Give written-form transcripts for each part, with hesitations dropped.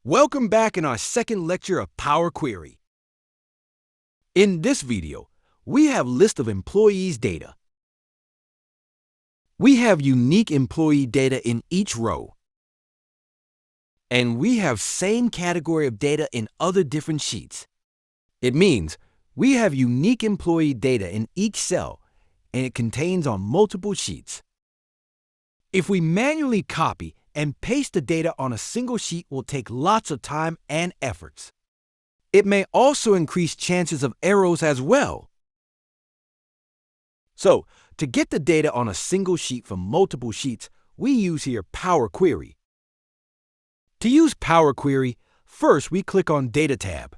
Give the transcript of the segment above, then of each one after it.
Welcome back in our second lecture of Power Query. In this video, we have list of employees' data. We have unique employee data in each row. And we have same category of data in other different sheets. It means we have unique employee data in each cell, and it contains on multiple sheets. If we manually copy and paste the data on a single sheet will take lots of time and efforts. It may also increase chances of errors as well. So, to get the data on a single sheet from multiple sheets, we use here Power Query. To use Power Query, first we click on Data tab.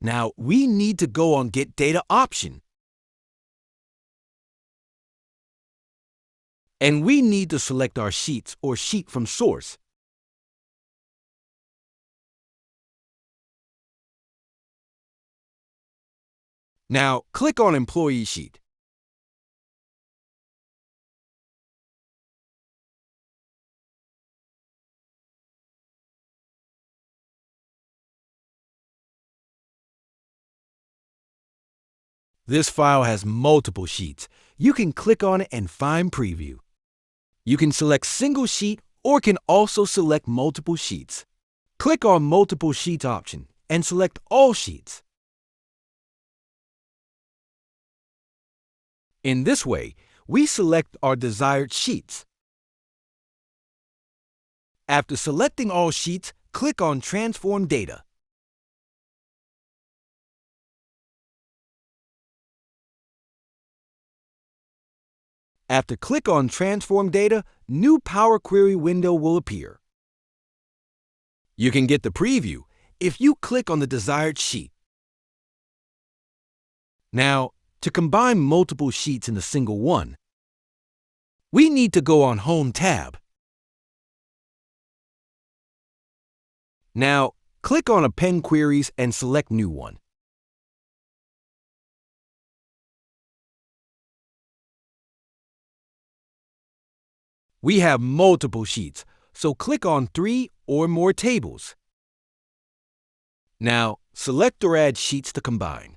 Now, we need to go on Get Data option. And we need to select our sheets or sheet from source. Now, click on Employee Sheet. This file has multiple sheets. You can click on it and find Preview. You can select single sheet or can also select multiple sheets. Click on Multiple Sheets option and select all sheets. In this way, we select our desired sheets. After selecting all sheets, click on Transform Data. After click on Transform Data, new Power Query window will appear. You can get the preview if you click on the desired sheet. Now, to combine multiple sheets in a single one, we need to go on Home tab. Now, click on Append Queries and select New One. We have multiple sheets, so click on 3 or more tables. Now, select or add sheets to combine.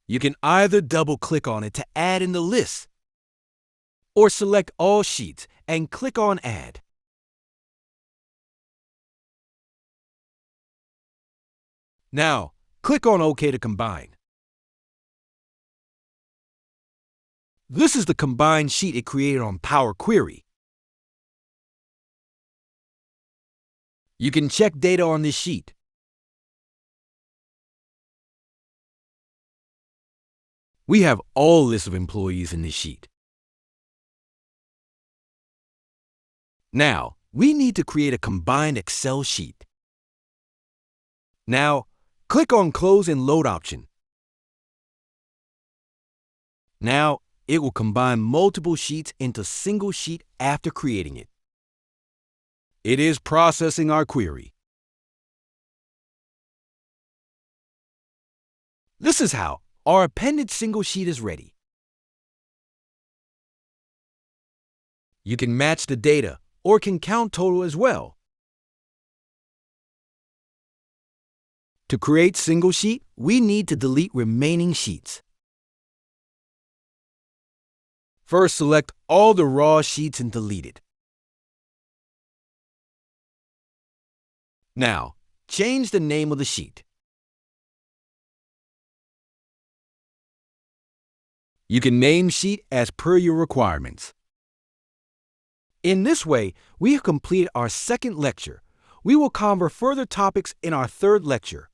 You can either double-click on it to add in the list, or select all sheets and click on Add. Now, click on OK to combine. This is the combined sheet it created on Power Query. You can check data on this sheet. We have all lists of employees in this sheet. Now, we need to create a combined Excel sheet. Now, click on Close and Load option. Now, it will combine multiple sheets into single sheet after creating it. It is processing our query. This is how our appended single sheet is ready. You can match the data or can count total as well. To create single sheet, we need to delete remaining sheets. First, select all the raw sheets and delete it. Now, change the name of the sheet. You can name sheet as per your requirements. In this way, we have completed our second lecture. We will cover further topics in our third lecture.